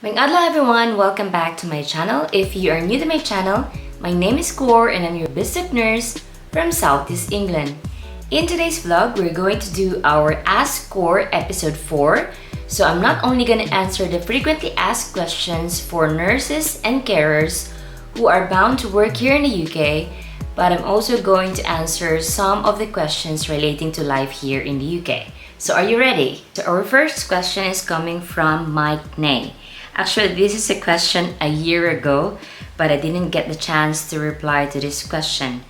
Magandang everyone! Welcome back to my channel. If you are new to my channel, my name is Corr and I'm your business nurse from Southeast England. In today's vlog, we're going to do our AskCorr episode 4. So I'm not only going to answer the frequently asked questions for nurses and carers who are bound to work here in the UK, but I'm also going to answer some of the questions relating to life here in the UK. So are you ready? So our first question is coming from Mike Nay. Actually, this is a question a year ago, but I didn't get the chance to reply to this question.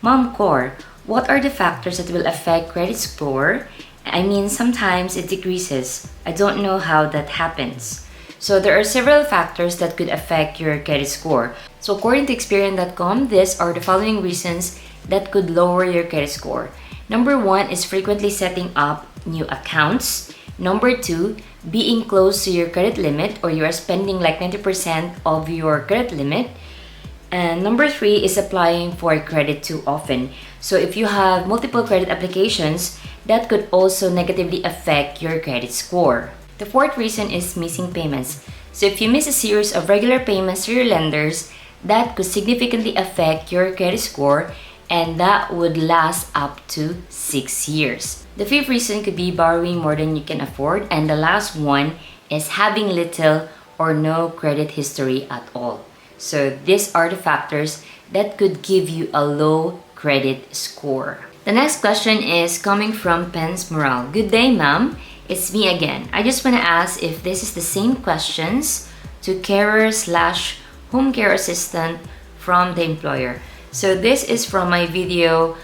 Mom Corr, what are the factors that will affect credit score? I mean, sometimes it decreases. I don't know how that happens. So there are several factors that could affect your credit score. So according to Experian.com, these are the following reasons that could lower your credit score. Number 1 is frequently setting up new accounts. Number 2, being close to your credit limit, or you are spending like 90% of your credit limit. And number 3 is applying for credit too often. So if you have multiple credit applications, that could also negatively affect your credit score. The fourth reason is missing payments. So if you miss a series of regular payments to your lenders, that could significantly affect your credit score, and that would last up to 6 years. The fifth reason could be borrowing more than you can afford, and the last one is having little or no credit history at all. So these are the factors that could give you a low credit score. The next question is coming from Pence Moral. Good day, ma'am. It's me again. I just want to ask if this is the same questions to carer/home care assistant from the employer. So this is from my video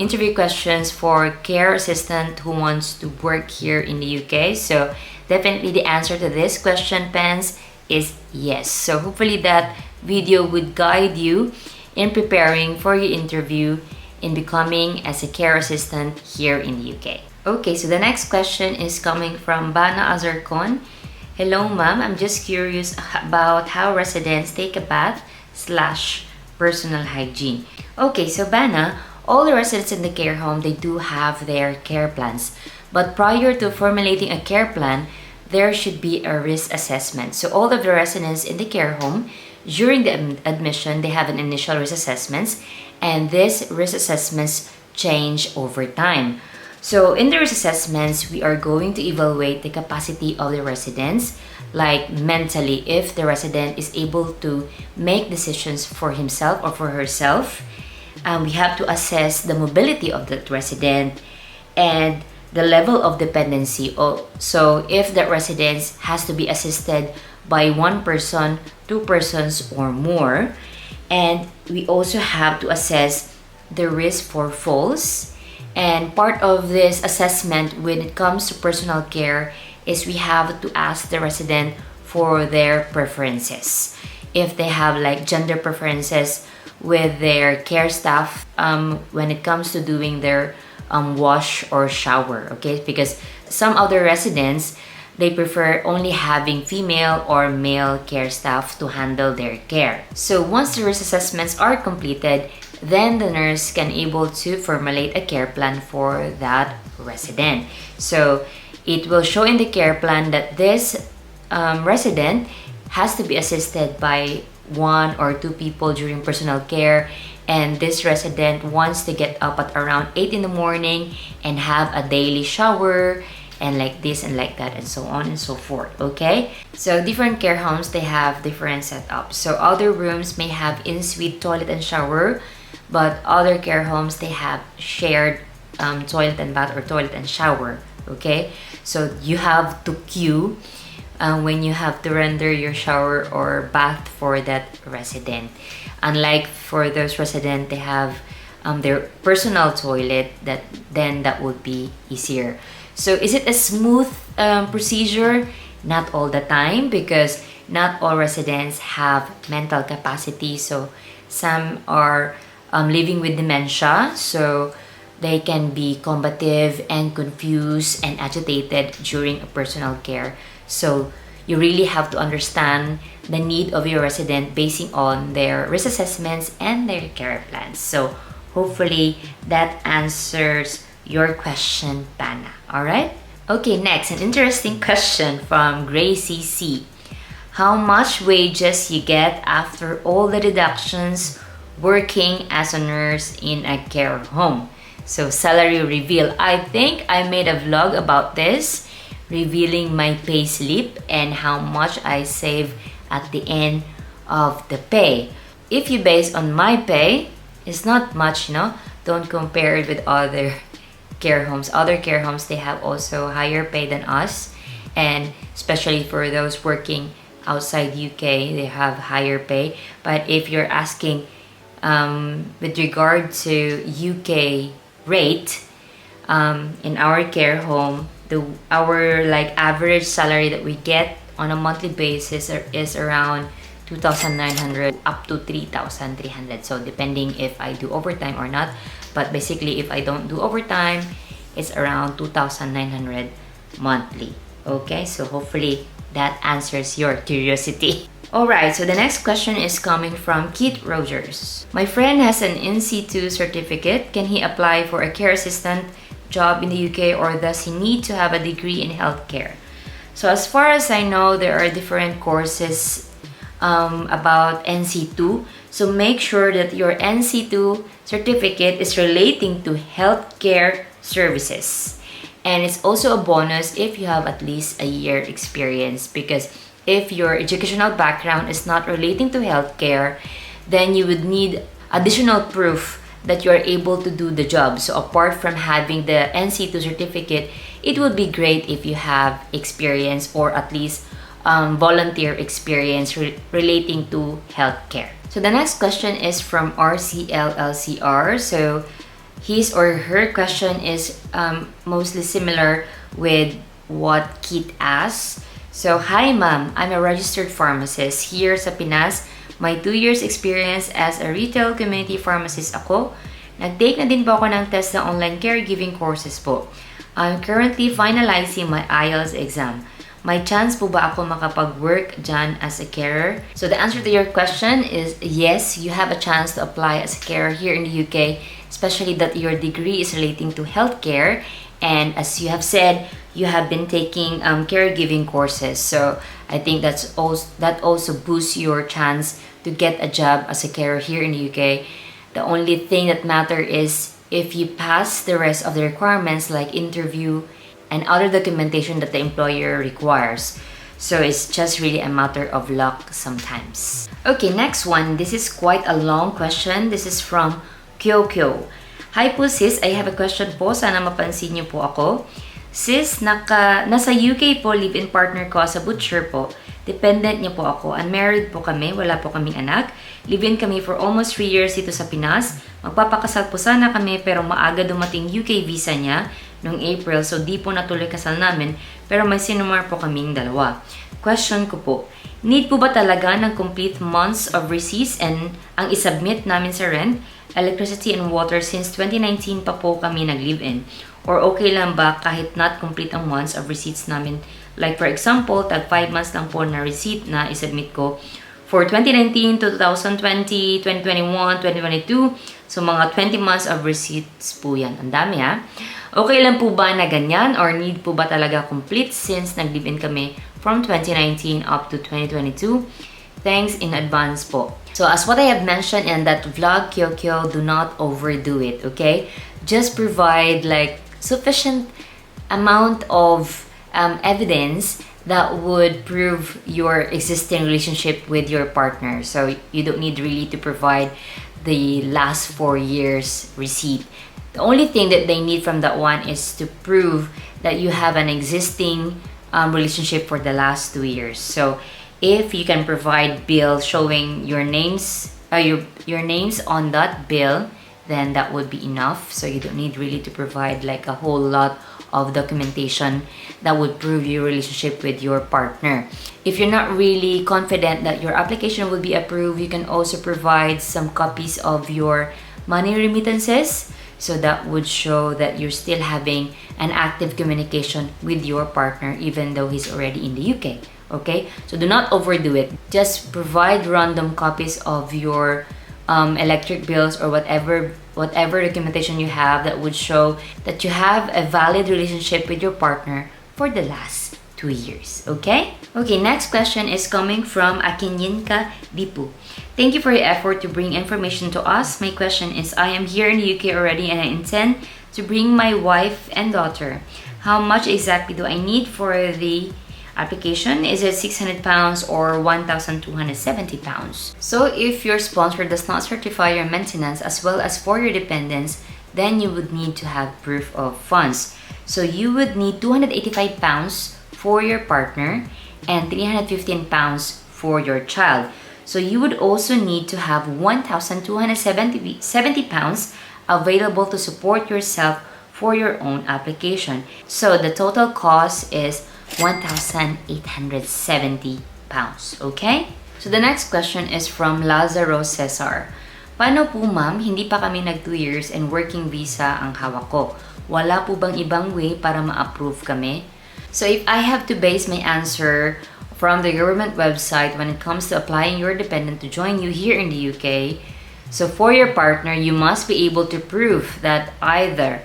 interview questions for care assistant who wants to work here in the UK. So definitely the answer to this question, Pence, is yes. So hopefully that video would guide you in preparing for your interview in becoming as a care assistant here in the UK. Okay, so the next question is coming from Bana Azarkon. Hello, ma'am. I'm just curious about how residents take a bath/personal hygiene. Okay, so Bana, all the residents in the care home, they do have their care plans. But prior to formulating a care plan, there should be a risk assessment. So all of the residents in the care home, during the admission, they have an initial risk assessments, and these risk assessments change over time. So in the risk assessments, we are going to evaluate the capacity of the residents, like mentally, if the resident is able to make decisions for himself or for herself. We have to assess the mobility of that resident and the level of dependency. So if that resident has to be assisted by one person, two persons, or more. And we also have to assess the risk for falls. And part of this assessment when it comes to personal care is we have to ask the resident for their preferences. If they have like gender preferences with their care staff when it comes to doing their wash or shower, okay? Because some other residents, they prefer only having female or male care staff to handle their care. So once the risk assessments are completed, then the nurse can able to formulate a care plan for that resident. So it will show in the care plan that this resident has to be assisted by 1 or 2 people during personal care, and this resident wants to get up at around 8 in the morning and have a daily shower and like this and like that and so on and so forth. Okay, so different care homes, they have different setups. So other rooms may have in-suite toilet and shower, but other care homes, they have shared toilet and bath or toilet and shower. Okay, so you have to queue when you have to render your shower or bath for that resident. Unlike for those residents, they have their personal toilet, that would be easier. So is it a smooth procedure? Not all the time, because not all residents have mental capacity. So some are living with dementia, so they can be combative and confused and agitated during a personal care. So you really have to understand the need of your resident basing on their risk assessments and their care plans. So hopefully that answers your question, Bana. Alright? Okay, next, an interesting question from Gracie C. how much wages you get after all the deductions working as a nurse in a care home. So salary reveal. I think I made a vlog about this, revealing my pay slip and how much I save at the end of the pay. If you base on my pay, it's not much, Don't compare it with other care homes. Other care homes, they have also higher pay than us, and especially for those working outside UK, they have higher pay. But if you're asking with regard to UK rate, in our care home, our like average salary that we get on a monthly basis is around 2,900 up to 3,300. So depending if I do overtime or not, but basically if I don't do overtime, it's around 2,900 monthly. Okay, so hopefully that answers your curiosity. Alright, so the next question is coming from Keith Rogers. My friend has an NC2 certificate. Can he apply for a care assistant job in the UK, or does he need to have a degree in healthcare? So as far as I know, there are different courses about NC2. So make sure that your NC2 certificate is relating to healthcare services. And it's also a bonus if you have at least a year experience, because if your educational background is not relating to healthcare, then you would need additional proof that you are able to do the job. So apart from having the NC2 certificate, it would be great if you have experience, or at least volunteer experience relating to healthcare. So the next question is from RCLLCR. So his or her question is mostly similar with what Kit asked. So, hi ma'am, I'm a registered pharmacist here sa Pinas. May 2 years experience as a retail community pharmacist ako. Nag-take na din po ako ng test ng online caregiving courses po. I'm currently finalizing my IELTS exam. May chance po ba ako makapag-work dyan as a carer? So the answer to your question is yes, you have a chance to apply as a carer here in the UK, especially that your degree is relating to healthcare. And as you have said, you have been taking caregiving courses. So I think that also boosts your chance to get a job as a carer here in the UK. The only thing that matters is if you pass the rest of the requirements like interview and other documentation that the employer requires. So it's just really a matter of luck sometimes. Okay, next one. This is quite a long question. This is from Kyokyo. Hi po sis, I have a question po. Sana mapansin niyo po ako. Sis, nasa UK po, live-in partner ko sa butcher po. Dependent niya po ako. Unmarried po kami, wala po kaming anak. Live-in kami for almost 3 years dito sa Pinas. Magpapakasal po sana kami pero maaga dumating UK visa niya noong April, so di po natuloy kasal namin, pero may sinumar po kaming dalawa. Question ko po, need po ba talaga ng complete months of receipts and ang isubmit namin sa rent, electricity and water since 2019 pa po kami nag-live-in? Or okay lang ba kahit not complete ang months of receipts namin? Like for example, tag 5 months lang po na receipt na isubmit ko for 2019 to 2020, 2021, 2022. So mga 20 months of receipts po yan. Ang dami ha. Okay lang po ba na ganyan or need po ba talaga complete since nag-live-in kami from 2019 up to 2022? Thanks in advance po. So as what I have mentioned in that vlog, Kyokyo, do not overdo it, okay? Just provide like sufficient amount of evidence that would prove your existing relationship with your partner. So you don't need really to provide the last 4 years receipt. The only thing that they need from that one is to prove that you have an existing relationship for the last 2 years. So if you can provide bill showing your names, your names on that bill, then that would be enough. So you don't need really to provide like a whole lot of documentation that would prove your relationship with your partner. If you're not really confident that your application will be approved, you can also provide some copies of your money remittances. So that would show that you're still having an active communication with your partner even though he's already in the UK. Okay? So do not overdo it. Just provide random copies of your electric bills or whatever documentation you have that would show that you have a valid relationship with your partner for the last 2 years. Okay? Okay, next question is coming from Akinyinka Dipu. Thank you for your effort to bring information to us. My question is, I am here in the UK already and I intend to bring my wife and daughter. How much exactly do I need for the application? Is it £600 or £1,270? So if your sponsor does not certify your maintenance as well as for your dependents, then you would need to have proof of funds. So you would need £285 for your partner and £315 for your child. So you would also need to have £1,270 available to support yourself for your own application. So the total cost is £1,870. Okay? So the next question is from Lazaro Cesar. Paano po ma'am, hindi pa kami nag 2 years and working visa ang hawak ko. Wala po bang ibang way para ma-approve kami? So if I have to base my answer from the government website when it comes to applying your dependent to join you here in the UK, so for your partner, you must be able to prove that either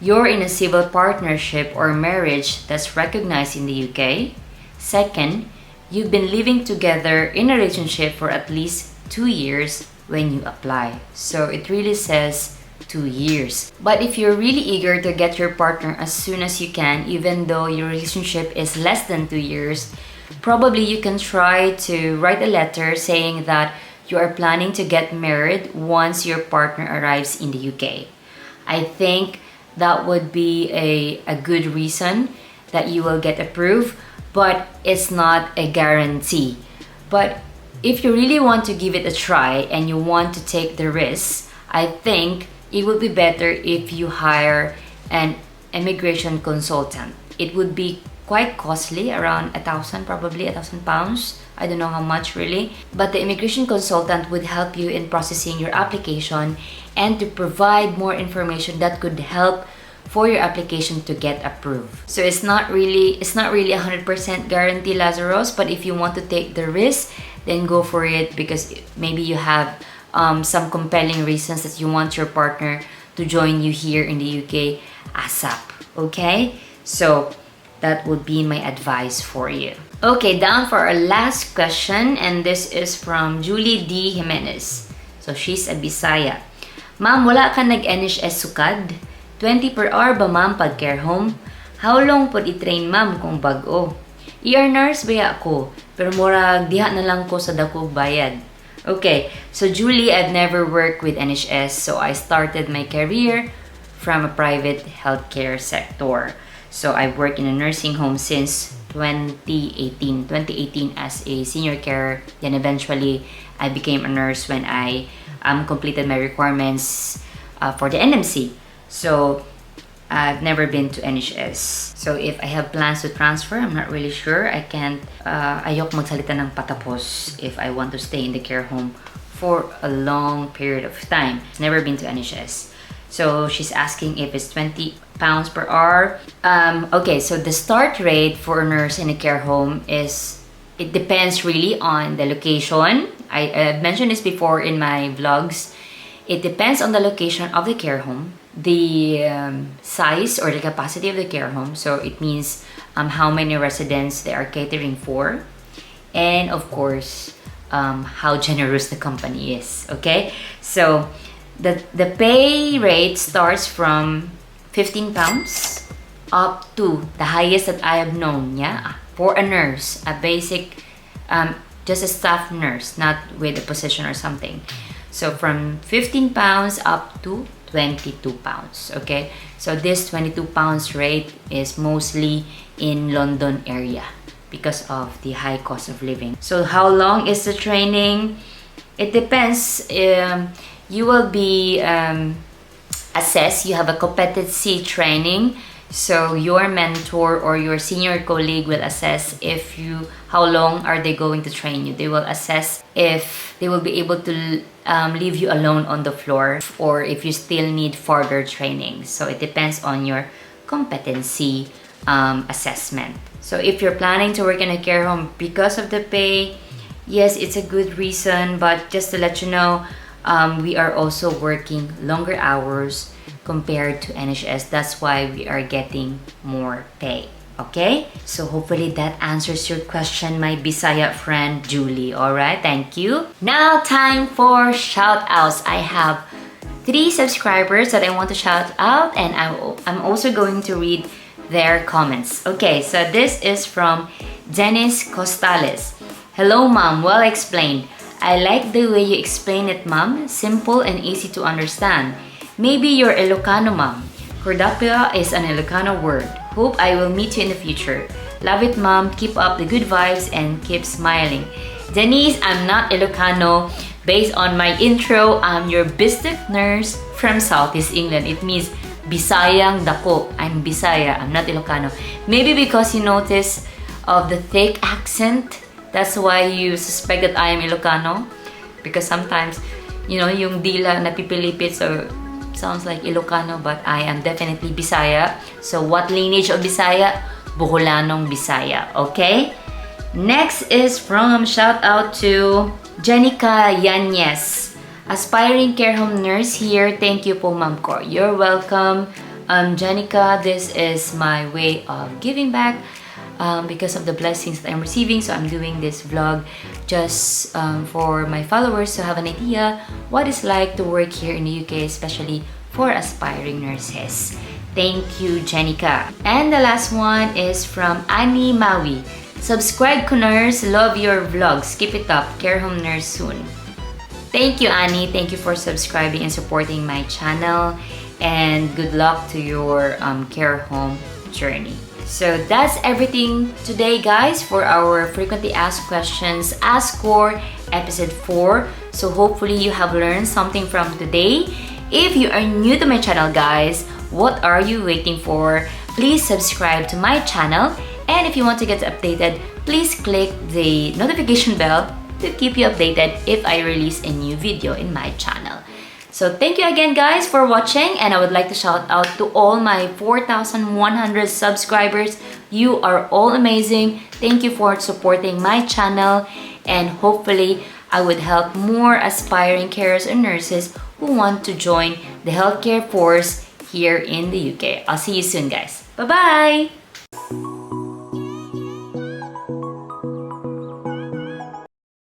you're in a civil partnership or marriage that's recognized in the UK. Second, you've been living together in a relationship for at least 2 years when you apply. So it really says 2 years. But if you're really eager to get your partner as soon as you can, even though your relationship is less than 2 years, probably you can try to write a letter saying that you are planning to get married once your partner arrives in the UK. I think that would be a good reason that you will get approved, but it's not a guarantee. But if you really want to give it a try and you want to take the risk, I think it would be better if you hire an immigration consultant. It would be quite costly, around probably £1,000. I don't know how much really. But the immigration consultant would help you in processing your application and to provide more information that could help for your application to get approved. So it's not really 100% guarantee, Lazarus, but if you want to take the risk, then go for it, because maybe you have some compelling reasons that you want your partner to join you here in the UK ASAP. Okay? So that would be my advice for you. Okay, down for our last question, and this is from Julie D. Jimenez. So she's a Bisaya. Ma'am, wala ka nag-NHS sukad? 20 per hour ba ma'am pag care home? How long pod i-train ma'am kung bag-o? ER nurse ba ako? Pero murag diha na lang ko sa dako bayad. Okay, so Julie, I've never worked with NHS, so I started my career from a private healthcare sector. So I worked in a nursing home since 2018 as a senior carer. Then eventually, I became a nurse when I completed my requirements for the NMC. So I've never been to NHS. So if I have plans to transfer, I'm not really sure. I can't, ayok magsalita ng patapos if I want to stay in the care home for a long period of time. Never been to NHS. So she's asking if it's £20 per hour. Okay, so the start rate for a nurse in a care home is, it depends really on the location. I've mentioned this before in my vlogs. It depends on the location of the care home, the size or the capacity of the care home. So it means how many residents they are catering for. And of course, how generous the company is. Okay, so the pay rate starts from £15 up to the highest that I have known, yeah, for a nurse, a basic, just a staff nurse, not with a position or something. So from £15 up to £22, okay? So this £22 rate is mostly in London area because of the high cost of living. So how long is the training? It depends. You will be assessed. You have a competency training. So your mentor or your senior colleague will assess how long are they going to train you. They will assess if they will be able to leave you alone on the floor or if you still need further training. So it depends on your competency assessment. So if you're planning to work in a care home because of the pay, yes, it's a good reason, but just to let you know, we are also working longer hours compared to NHS. That's why we are getting more pay. Okay? So hopefully that answers your question, my Bisaya friend Julie. Alright, thank you. Now time for shoutouts. I have 3 subscribers that I want to shout out, and I'm also going to read their comments. Okay, so this is from Dennis Costales. Hello mom, well explained. I like the way you explain it mom. Simple and easy to understand. Maybe you're Ilocano mom. Cordapia is an Ilocano word. Hope I will meet you in the future. Love it mom, keep up the good vibes and keep smiling. Denise, I'm not Ilocano. Based on my intro, I'm your business nurse from Southeast England. It means Bisayang dako. I'm Bisaya, I'm not Ilocano. Maybe because you notice of the thick accent, that's why you suspect that I am Ilocano. Because sometimes, you know, yung dila napipilipit, so sounds like Ilocano, but I am definitely Bisaya. So what lineage of Bisaya? Buholanong Bisaya, okay? Next is from shout out to Jenica Yanez, aspiring care home nurse here. Thank you po Ma'am Corr. You're welcome. Jenica, this is my way of giving back because of the blessings that I'm receiving. So I'm doing this vlog just for my followers to have an idea what it's like to work here in the UK, especially for aspiring nurses. Thank you, Jenica. And the last one is from Annie Maui. Subscribe, uknurse. Love your vlogs. Keep it up. Care home nurse soon. Thank you, Annie. Thank you for subscribing and supporting my channel. And good luck to your care home journey. So that's everything today, guys, for our frequently asked questions AskCorr episode 4. So hopefully you have learned something from today. If you are new to my channel, guys, what are you waiting for? Please subscribe to my channel. And if you want to get updated, please click the notification bell to keep you updated if I release a new video in my channel. So thank you again, guys, for watching, and I would like to shout out to all my 4,100 subscribers. You are all amazing. Thank you for supporting my channel, and hopefully I would help more aspiring carers and nurses who want to join the healthcare force here in the UK. I'll see you soon, guys. Bye-bye!